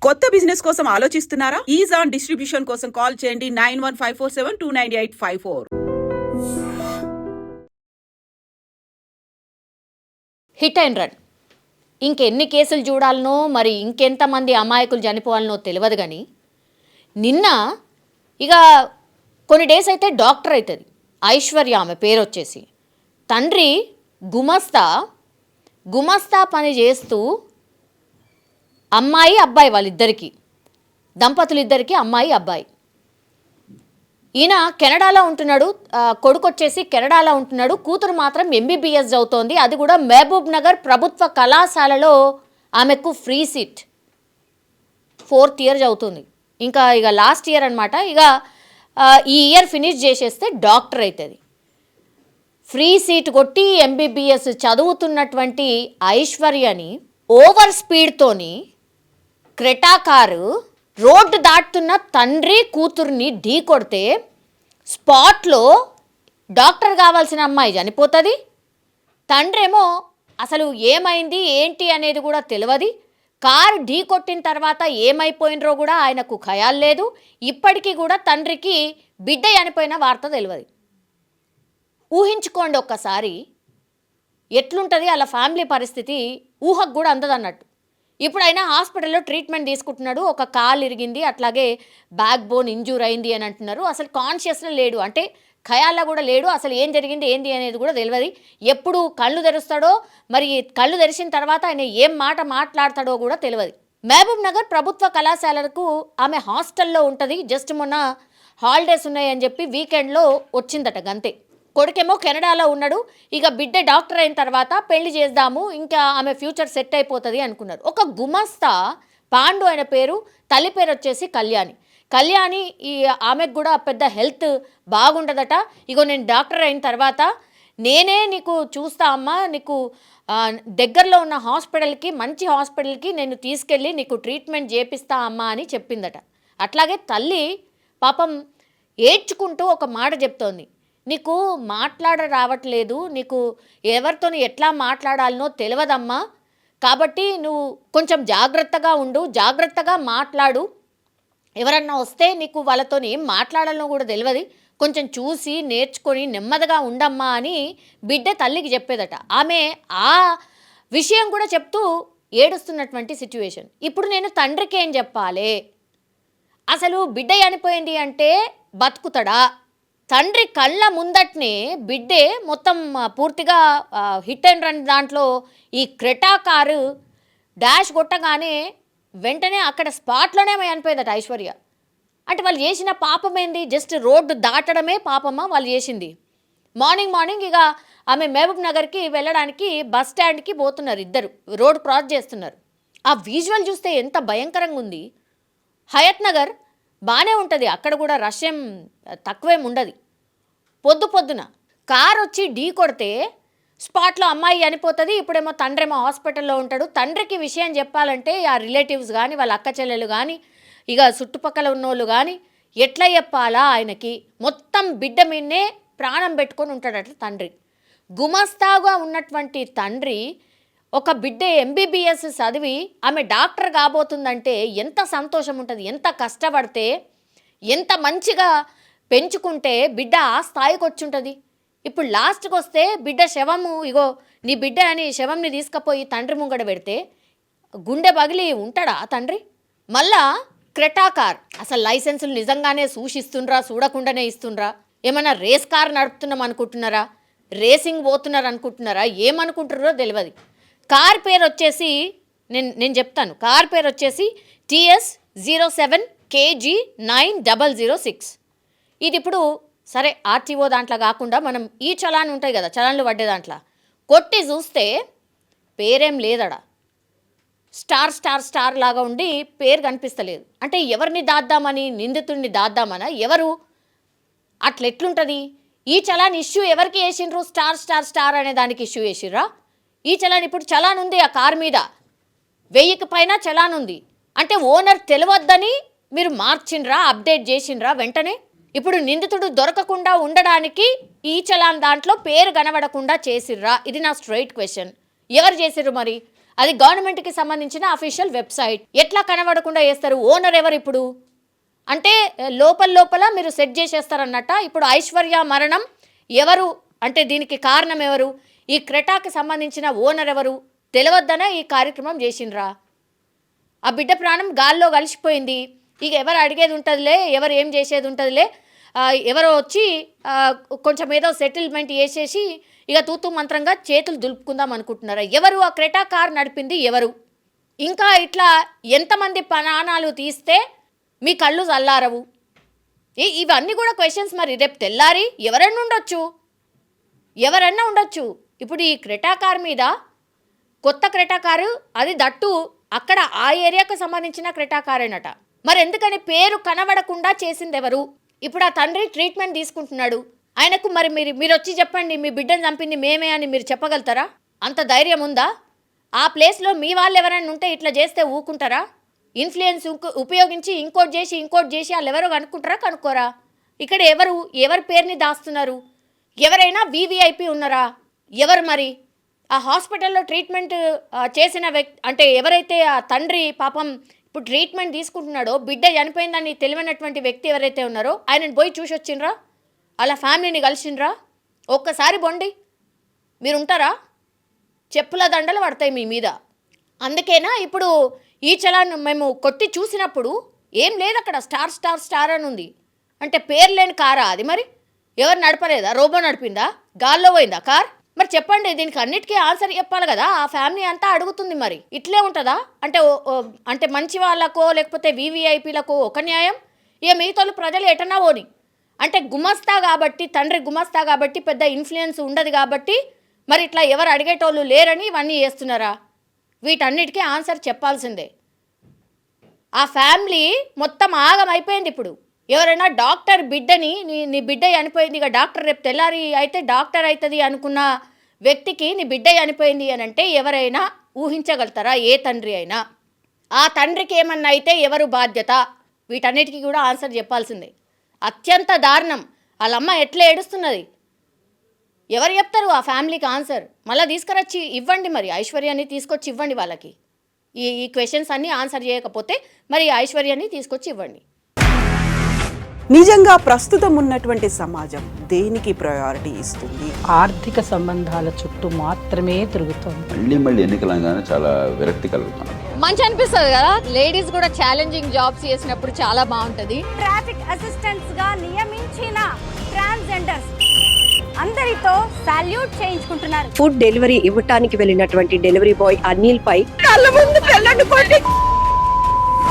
కొత్త బిజినెస్ కోసం ఆలోచిస్తున్నారా? ఈజ్ ఆన్ డిస్ట్రిబ్యూషన్ కోసం కాల్ చేయండి 9154729854. Hit and run. ఇంకెన్ని కేసులు చూడాలనో, మరి ఇంకెంతమంది అమాయకులు చనిపోవాలనో తెలియదు. కానీ నిన్న ఇక కొన్ని డేస్ అయితే డాక్టర్ అవుతుంది ఐశ్వర్య. ఆమె పేరు వచ్చేసి తండ్రి గుమస్తా పని చేస్తూ అమ్మాయి అబ్బాయి, వాళ్ళిద్దరికీ దంపతులు ఇద్దరికి అమ్మాయి అబ్బాయి. ఈయన కెనడాలో ఉంటున్నాడు, కొడుకు వచ్చేసి కెనడాలో ఉంటున్నాడు, కూతురు మాత్రం ఎంబీబీఎస్ చదువుతోంది. అది కూడా మహబూబ్ నగర్ ప్రభుత్వ కళాశాలలో ఆమెకు ఫ్రీ సీట్. 4th ఇయర్ చదువుతుంది, ఇంకా ఇక లాస్ట్ ఇయర్ అనమాట. ఇక ఈ ఇయర్ ఫినిష్ చేసేస్తే డాక్టర్ అవుతుంది. ఫ్రీ సీట్ కొట్టి ఎంబీబీఎస్ చదువుతున్నటువంటి ఐశ్వర్యని ఓవర్ స్పీడ్తోని క్రెటా కారు రోడ్డు దాటుతున్న తండ్రి కూతుర్ని ఢీ కొడితే స్పాట్లో డాక్టర్ కావాల్సిన అమ్మాయి చనిపోతుంది. తండ్రి ఏమో అసలు ఏమైంది ఏంటి అనేది కూడా తెలియదు. కారు ఢీ కొట్టిన తర్వాత ఏమైపోయినరో కూడా ఆయనకు ఖయాల్ లేదు. ఇప్పటికీ కూడా తండ్రికి బిడ్డ చనిపోయిన వార్త తెలియదు. ఊహించుకోండి ఒక్కసారి ఎట్లుంటుంది అలా ఫ్యామిలీ పరిస్థితి. ఊహకు కూడా అందదన్నట్టు. ఇప్పుడు అయినా హాస్పిటల్లో ట్రీట్మెంట్ తీసుకుంటున్నాడు. ఒక కాలు ఇరిగింది, అట్లాగే బ్యాక్ బోన్ ఇంజూర్ అయింది అని అంటున్నారు. అసలు కాన్షియస్లో లేడు, అంటే ఖయాల్లో కూడా లేడు. అసలు ఏం జరిగింది ఏంది అనేది కూడా తెలియదు. ఎప్పుడు కళ్ళు తెరుస్తాడో, మరి కళ్ళు తెరిచిన తర్వాత ఆయన ఏం మాట మాట్లాడతాడో కూడా తెలియదు. మహబూబ్ నగర్ ప్రభుత్వ కళాశాలకు ఆమె హాస్టల్లో ఉంటుంది. జస్ట్ మొన్న హాలిడేస్ ఉన్నాయని చెప్పి వీకెండ్లో వచ్చిందట గంతే. కొడుకేమో కెనడాలో ఉన్నాడు. ఇక బిడ్డ డాక్టర్ అయిన తర్వాత పెళ్లి చేద్దాము, ఇంకా ఆమె ఫ్యూచర్ సెట్ అయిపోతుంది అనుకున్నారు. ఒక గుమస్తా పాండు ఆయన పేరు, తల్లి పేరు వచ్చేసి కళ్యాణి. ఈ ఆమెకు కూడా పెద్ద హెల్త్ బాగుండదట. ఇగో నేను డాక్టర్ అయిన తర్వాత నేనే నీకు చూస్తా అమ్మా, నీకు దగ్గరలో ఉన్న హాస్పిటల్కి, మంచి హాస్పిటల్కి నేను తీసుకెళ్ళి నీకు ట్రీట్మెంట్ చేపిస్తా అమ్మా అని చెప్పిందట. అట్లాగే తల్లి పాపం ఏడ్చుకుంటూ ఒక మాట చెప్తోంది, నీకు మాట్లాడ రావట్లేదు, నీకు ఎవరితో ఎట్లా మాట్లాడాలనో తెలియదమ్మా, కాబట్టి నువ్వు కొంచెం జాగ్రత్తగా ఉండు, జాగ్రత్తగా మాట్లాడు, ఎవరన్నా వస్తే నీకు వాళ్ళతో ఏం మాట్లాడాలనో కూడా తెలియదు, కొంచెం చూసి నేర్చుకొని నెమ్మదిగా ఉండమ్మా అని బిడ్డ తల్లికి చెప్పేదట. ఆమె ఆ విషయం కూడా చెప్తూ ఏడుస్తున్నటువంటి సిచ్యువేషన్. ఇప్పుడు నేను తండ్రికి ఏం చెప్పాలి? అసలు బిడ్డ చనిపోయింది అంటే బతుకుతాడా? తండ్రి కళ్ళ ముందట్నే బిడ్డే మొత్తం పూర్తిగా హిట్ అండ్ రన్ దాంట్లో ఈ క్రెటా కారు డాష్ కొట్టగానే వెంటనే అక్కడ స్పాట్లోనే చనిపోయిందట ఐశ్వర్య. అంటే వాళ్ళు చేసిన పాపం ఏంది? జస్ట్ రోడ్డు దాటడమే పాపమా వాళ్ళు చేసింది? మార్నింగ్ ఇక ఆమె మహబూబ్ నగర్కి వెళ్ళడానికి బస్ స్టాండ్కి పోతున్నారు, ఇద్దరు రోడ్ క్రాస్ చేస్తున్నారు. ఆ విజువల్ చూస్తే ఎంత భయంకరంగా ఉంది. హయత్ నగర్ బాగానే ఉంటుంది, అక్కడ కూడా రష్ ఏం తక్కువేం ఉండదు. పొద్దున కారు వచ్చి ఢీ కొడితే స్పాట్లో అమ్మాయి చనిపోతుంది. ఇప్పుడేమో తండ్రేమో హాస్పిటల్లో ఉంటాడు. తండ్రికి విషయం చెప్పాలంటే ఆ రిలేటివ్స్ కానీ, వాళ్ళ అక్క చెల్లెలు కానీ, ఇక చుట్టుపక్కల ఉన్నోళ్ళు కానీ ఎట్లా చెప్పాలా ఆయనకి? మొత్తం బిడ్డ మీదనే ప్రాణం పెట్టుకొని ఉంటాడట తండ్రి. గుమస్తాగా ఉన్నటువంటి తండ్రి ఒక బిడ్డ ఎంబీబీఎస్ చదివి ఆమె డాక్టర్ కాబోతుందంటే ఎంత సంతోషం ఉంటుంది, ఎంత కష్టపడితే, ఎంత మంచిగా పెంచుకుంటే బిడ్డ ఆ స్థాయికి వచ్చి ఉంటుంది. ఇప్పుడు లాస్ట్కి వస్తే బిడ్డ శవము, ఇగో నీ బిడ్డ అని శవంని తీసుకుపోయి తండ్రి ముంగడ పెడితే గుండె పగిలి ఉంటాడా తండ్రి? మళ్ళా క్రెటా కార్ అసలు లైసెన్సులు నిజంగానే సూచిస్తుండ్రా, చూడకుండానే ఇస్తుండ్రా? ఏమన్నా రేస్ కార్ నడుపుతున్నాం అనుకుంటున్నారా? రేసింగ్ పోతున్నారు అనుకుంటున్నారా? ఏమనుకుంటున్నారో తెలియదు. కార్ పేరు వచ్చేసి నేను చెప్తాను. కార్ పేరు వచ్చేసి TS07KG9006. ఇది ఇప్పుడు సరే ఆర్టీఓ దాంట్లో కాకుండా మనం ఈ చలాన్ ఉంటాయి కదా, చలాన్లు పడ్డే దాంట్లో కొట్టి చూస్తే పేరేం లేదడా. స్టార్ లాగా ఉండి పేరు కనిపిస్తలేదు. అంటే ఎవరిని దాద్దామని, నిందితుడిని దాద్దామనా ఎవరు? అట్లెట్లుంటుంది? ఈ చలాన్ ఇష్యూ ఎవరికి వేసిండ్రు? స్టార్ అనే దానికి ఇష్యూ వేసిర్రా? ఈ చలాన్ ఇప్పుడు చలాన్ ఉంది ఆ కారు మీద, 1000కి పైన చలాన్ ఉంది. అంటే ఓనర్ తెలియద్దని మీరు మార్చిండ్రా, అప్డేట్ చేసిండ్రా వెంటనే? ఇప్పుడు నిందితుడు దొరకకుండా ఉండడానికి ఈ చలాన్ దాంట్లో పేరు కనబడకుండా చేసిర్రా? ఇది నా స్ట్రైట్ క్వశ్చన్. ఎవరు చేసిర్రు మరి? అది గవర్నమెంట్కి సంబంధించిన అఫీషియల్ వెబ్సైట్. ఎట్లా కనబడకుండా చేస్తారు? ఓనర్ ఎవరు ఇప్పుడు? అంటే లోపల మీరు సెట్ చేసేస్తారన్నట్ట. ఇప్పుడు ఐశ్వర్య మరణం ఎవరు అంటే దీనికి కారణం ఎవరు? ఈ క్రెటాకి సంబంధించిన ఓనర్ ఎవరు తెలియవద్దనే ఈ కార్యక్రమం చేసిండ్రా? ఆ బిడ్డ ప్రాణం గాల్లో కలిసిపోయింది. ఇక ఎవరు అడిగేది ఉంటుందిలే, ఎవరు ఏం చేసేది ఉంటుందిలే, ఎవరో వచ్చి కొంచెం ఏదో సెటిల్మెంట్ చేసేసి ఇక తూతూ మంత్రంగా చేతులు దులుపుకుందాం అనుకుంటున్నారా? ఎవరు ఆ క్రెటా కార్ నడిపింది ఎవరు? ఇంకా ఇట్లా ఎంతమంది ప్రాణాలు తీస్తే మీ కళ్ళు చల్లారవు? ఇవన్నీ కూడా క్వశ్చన్స్. మరి రేపు తెల్లారి ఎవరైనా ఉండొచ్చు. ఇప్పుడు ఈ క్రెటా కార్ మీద కొత్త క్రెటా కారు, అది దట్టు అక్కడ ఆ ఏరియాకు సంబంధించిన క్రెటా కారేనట. మరి ఎందుకని పేరు కనబడకుండా చేసింది ఎవరు? ఇప్పుడు ఆ తండ్రి ట్రీట్మెంట్ తీసుకుంటున్నాడు. ఆయనకు మరి మీరు వచ్చి చెప్పండి మీ బిడ్డను చంపింది మేమే అని మీరు చెప్పగలుగుతారా? అంత ధైర్యం ఉందా? ఆ ప్లేస్లో మీ వాళ్ళు ఎవరైనా ఉంటే ఇట్లా చేస్తే ఊకుంటారా? ఇన్ఫ్లుయెన్స్ ఉపయోగించి ఇంకోటి చేసి వాళ్ళు ఎవరో కనుక్కోరా? ఇక్కడ ఎవరి పేరుని దాస్తున్నారు? ఎవరైనా వీవీఐపీ ఉన్నారా? ఎవరు మరి? ఆ హాస్పిటల్లో ట్రీట్మెంట్ చేసిన వ్యక్తి అంటే ఎవరైతే ఆ తండ్రి పాపం ఇప్పుడు ట్రీట్మెంట్ తీసుకుంటున్నాడో, బిడ్డ చనిపోయిందని తెలియనటువంటి వ్యక్తి ఎవరైతే ఉన్నారో ఆయనను పోయి చూసి వచ్చిండ్రా? అలా ఫ్యామిలీని కలిసిండ్రా? ఒక్కసారి బొండి మీరు ఉంటారా? చెప్పుల దండలు పడతాయి మీ మీద. అందుకేనా ఇప్పుడు ఈ చలాన్ని మేము కొట్టి చూసినప్పుడు ఏం లేదు అక్కడ, స్టార్ అని ఉంది. అంటే పేరు లేని కారా అది? మరి ఎవరు నడపలేదా? రోబో నడిపిందా? గాల్లో పోయిందా కార్? మరి చెప్పండి, దీనికి అన్నిటికీ ఆన్సర్ చెప్పాలి కదా. ఆ ఫ్యామిలీ అంతా అడుగుతుంది. మరి ఇట్లే ఉంటుందా? అంటే మంచి వాళ్ళకో లేకపోతే వీవీఐపీలకో ఒక న్యాయం, ఇక మిగతా ప్రజలు ఎటన్నా పోని. అంటే గుమస్తా కాబట్టి, తండ్రి గుమస్తా కాబట్టి పెద్ద ఇన్ఫ్లుయెన్స్ ఉండదు కాబట్టి మరి ఇట్లా ఎవరు అడిగేటోళ్ళు లేరని ఇవన్నీ చేస్తున్నారా? వీటన్నిటికీ ఆన్సర్ చెప్పాల్సిందే. ఆ ఫ్యామిలీ మొత్తం ఆగం అయిపోయింది. ఇప్పుడు ఎవరైనా డాక్టర్ బిడ్డని నీ బిడ్డ చనిపోయింది, ఇక డాక్టర్ రేపు తెల్లారి అయితే డాక్టర్ అవుతుంది అనుకున్న వ్యక్తికి నీ బిడ్డ చనిపోయింది అని అంటే ఎవరైనా ఊహించగలుగుతారా? ఏ తండ్రి అయినా. ఆ తండ్రికి ఏమన్నా అయితే ఎవరు బాధ్యత? వీటన్నిటికీ కూడా ఆన్సర్ చెప్పాల్సిందే. అత్యంత దారుణం. వాళ్ళమ్మ ఎట్లా ఏడుస్తున్నది? ఎవరు చెప్తారు ఆ ఫ్యామిలీకి ఆన్సర్? మళ్ళీ తీసుకురొచ్చి ఇవ్వండి, మరి ఐశ్వర్యాన్ని తీసుకొచ్చి ఇవ్వండి వాళ్ళకి. ఈ క్వశ్చన్స్ అన్నీ ఆన్సర్ చేయకపోతే మరి ఐశ్వర్యాన్ని తీసుకొచ్చి ఇవ్వండి. నిజంగా ప్రస్తుతం ఉన్నటువంటి సమాజం దేనికి ప్రయారిటీ ఇస్తుంది? ఆర్థిక సంబంధాల చుట్టూ మాత్రమే తిరుగుతుంది. మళ్ళీ ఎన్నికలంగానే చాలా విరక్తి కలుగుతాం. మంచి అనిపిస్తుంది కదా, లేడీస్ కూడా ఛాలెంజింగ్ జాబ్స్ చేసినప్పుడు చాలా బాగుంటుంది. ట్రాఫిక్ అసిస్టెంట్స్ గా నియమించిన ట్రాన్స్జెండర్స్ అందరితో సాల్యూట్ చేయించుకుంటున్నారు. ఫుడ్ డెలివరీ ఇవ్వటానికి వెళ్ళినటువంటి డెలివరీ బాయ్ అనిల్ పై కళ్ళ ముందు పెళ్ళండి